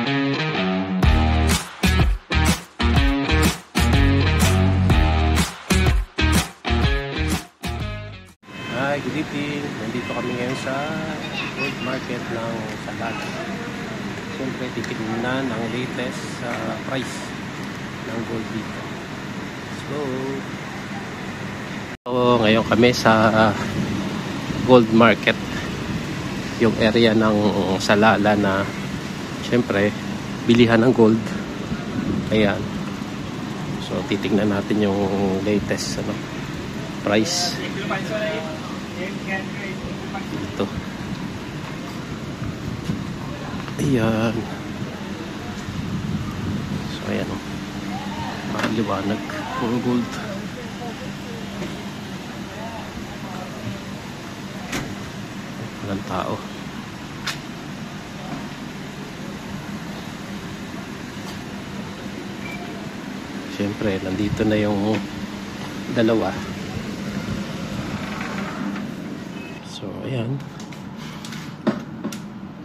Hi, good evening. Nandito kami ngayon sa gold market ng Salalah. Siyempre, titignan ang latest price ng gold dito. Let's go! So, ngayon kami sa gold market. Yung area ng Salalah na siyempre, bilihan ng gold. Ayan. So, titignan natin yung latest price. Ito. Ayan. So, ayan. Maliwanag ang gold. Walang tao. Siyempre, nandito na yung dalawa. So, ayan.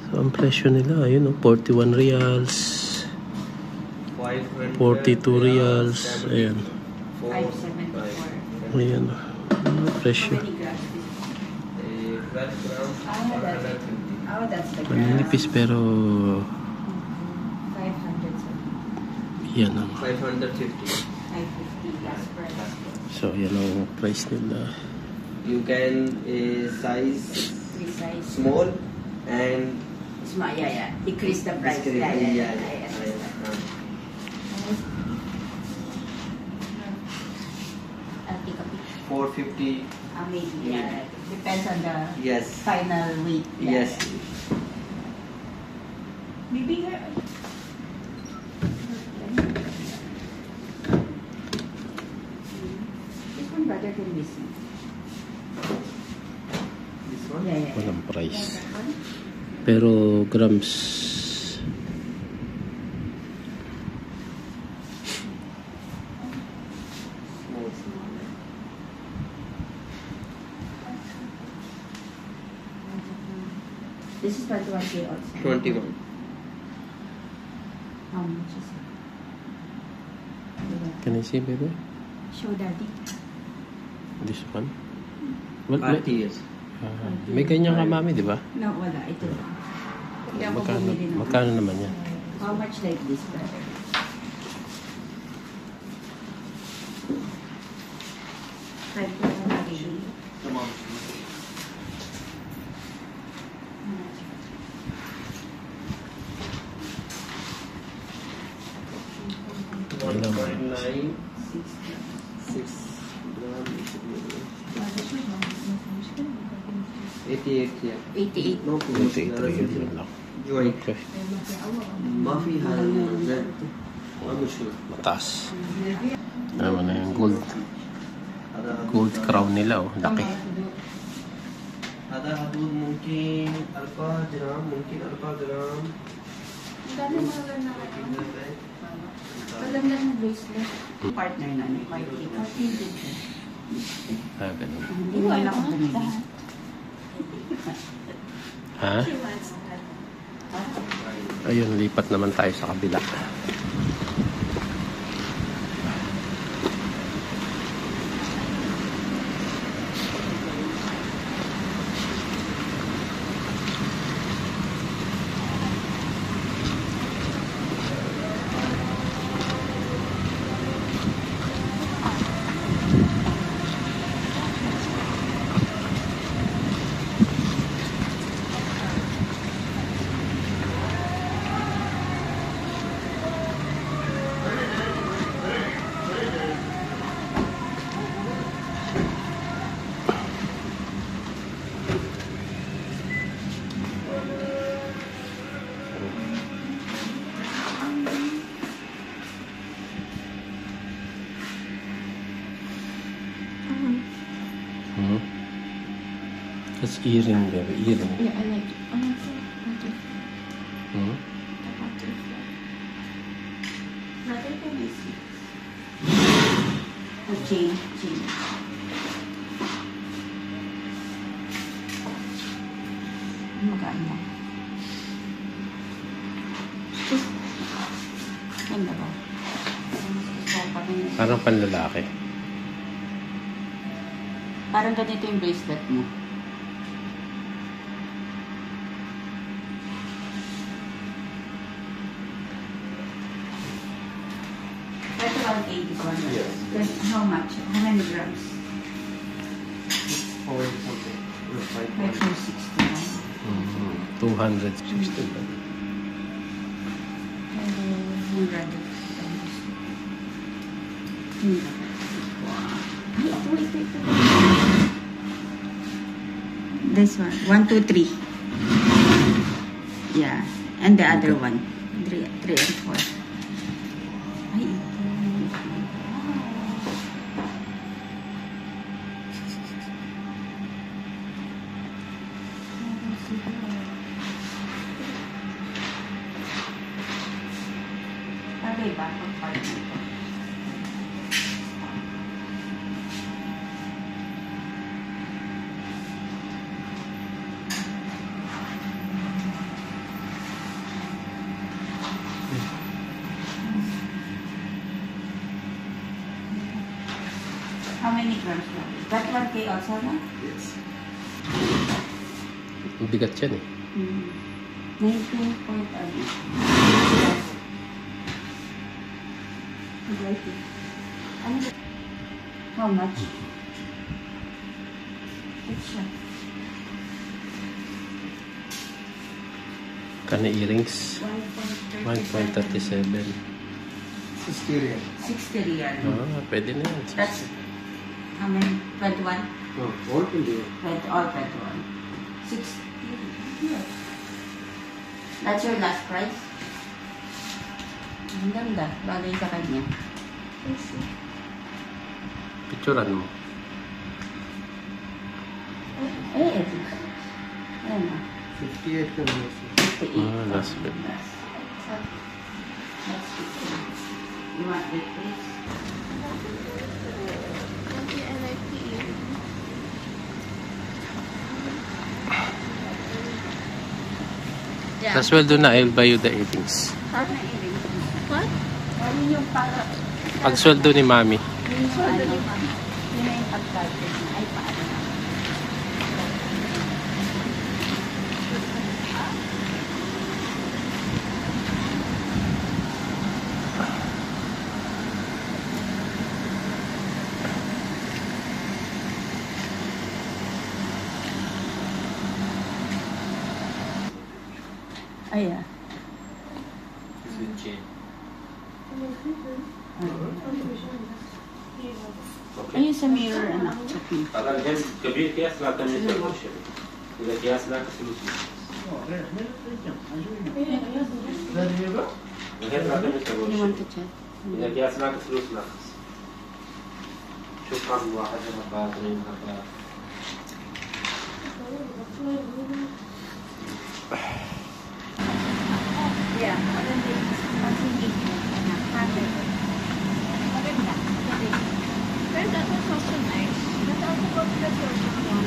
So, ang presyo nila, ayun, 41 reals. 42 reals. Ayan. 574. Ayan. Ang presyo. Manipis pero yan ang 550. So, yan ang price nila. You can size small and small, yeah. Decrease the price. Yeah. 450. Maybe, yeah. Depends on the Yes. final weight. Yes. Maybe this one better than this one. This one. Yeah. Walang price. Pero grams. This is 21K also. 21. How much is it? Can I see, baby? Show daddy. This one? Well, 30 years. may ganyan ka, mami, di ba? No, wala. Ito. Hindi ako Magkano, bumili ng- magkano naman yan? How much like this, brother? Five thousand actually. Come on. Hello. 1.9 6 88 here. 88. No promotion. 83 yun lang. Joint. Okay. ما في هذا ما مشكلة. Mataas. Naman na yung gold. هذا Gold crown nila, oh. Laki. هذا حدود ممكن 4 جرام ممكن 4 جرام. Maganda ng bracelet. Partner na ni Party. Ganun. Hindi mo lang ako bumili. Ha? Ayun, lipat naman tayo sa kabila. That's earring, baby. Earring. Yeah, I like it. I like it. Hmm? Rather than this. Chain. Magkano? Just Ganda ba? Parang panlalaki. Parang ganito yung bracelet mo. That's around 81. Yes. Then how much? How many grams? Or something. No, 5 Like 460. 260. This one, 1, 2, 3. Yeah, and the other one, 3 and 4. Ay, ito. Bagay ba pag part nito? How many grams now? That 1K also na? Yes. Bigat yan eh. 19 point ano? Ano ba? How much? It's siya. Kana earrings. 1.37. 60 real. 60 real. Pwede na yan. That's how many? 21? No, all will do. 20, all 21. 60. Yeah. That's your last price? Ang ganda. Bagay sa kanya. Picturean mo. Ito. Ayan na. 58 ka naman. 58. Last bit. That's 50. You want it, please? Yeah. As well doon na, I'll buy you the earrings. Huh? What? Ano yung para... Pag sweldo ni Mami. Yun yung ano, yun na yung pagkarte niya. Ay, paano na? Ay, ah. This is chain. Ayun sa mirror, anak. Chucky. अगर जब कभी केस लाता है तो सोल्यूशन इधर केस ला का सोल्यूशन इधर लाता है You solution want to check? इधर केस ला का सोल्यूशन شوف كم واحد هنا باطرين هذا Yeah, maganda yung pag-ingit mo. Anak, pattern. Maganda. But that was also nice. But also got the first one.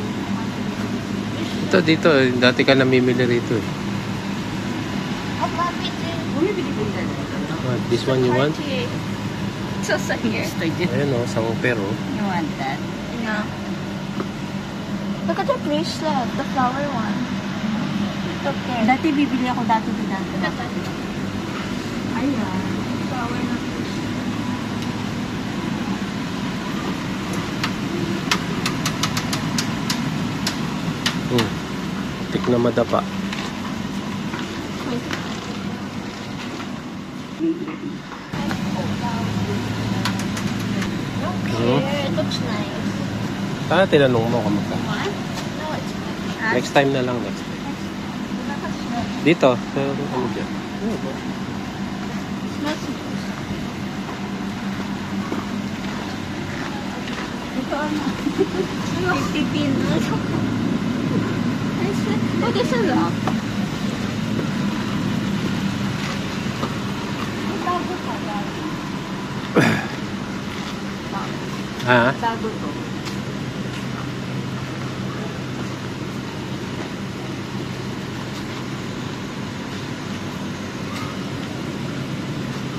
ito dito dati ka namimili rito eh. Oh, Mommy did. Bumibili ko yung dalawa. This one you want? It's also here. Gusto niya. Ayan o, isang pero. You want that? Yeah. Look at the bracelet, the flower one. Look there. Dati bibili ako dati din dati. Look at that. Ayan. Flower na bracelet. Tik na madapa. Here, it looks nice. Tinanong mo kung magkano. What? No, it's fine. Next time na lang, next time. Dito, sa ano dyan. Smells ito ano? 50 pinos. Oh, there's a lock. Bago pa, bago. Ha? Bago to.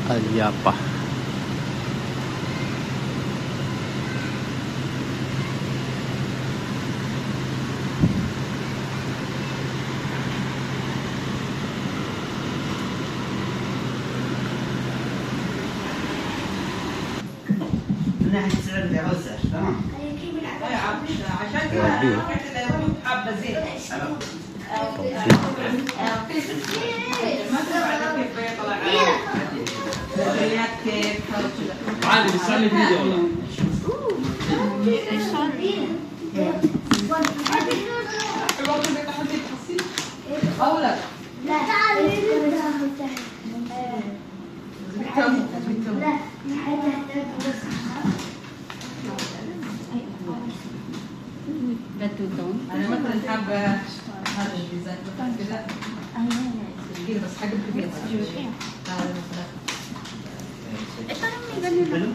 Alyapa. نحن سعر بعوزة تمام عشان كذا حبة زيت ما تبع كيف بيطلع كيف عادي بتسألني فيديو والله. أو لا لا أنا مثلا حابة هذا الديزاين كذا كبير بس حاجة كبيرة هذا مثلا Parang may ganun lang.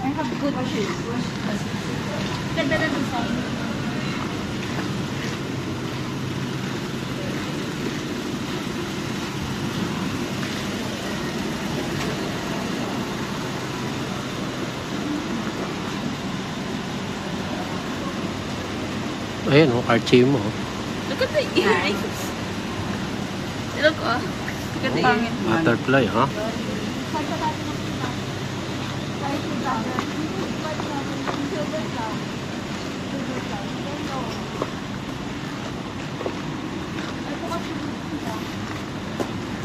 I have good shoes. Ganda na design. Ayan o, Archie mo. Look at the earrings. Look, oh. Look at the Butterfly, ha?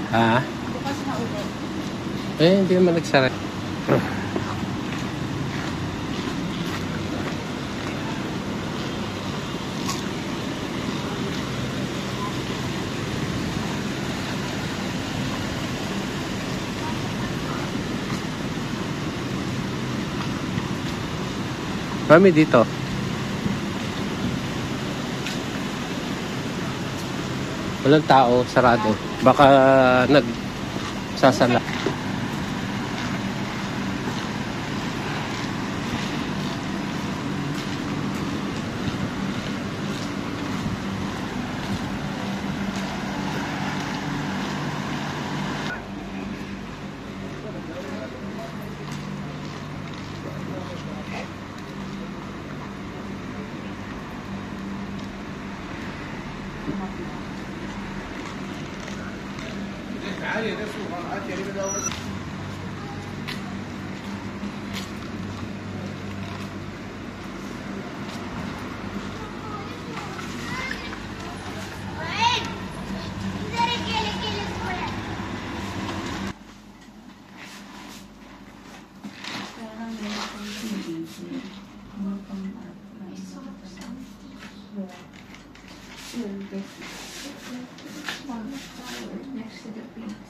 Ha? Bukas na ulit. Eh, hindi naman nagsara. Mami, dito. Walang tao, sarado. Baka nagsasala. Next to the pink.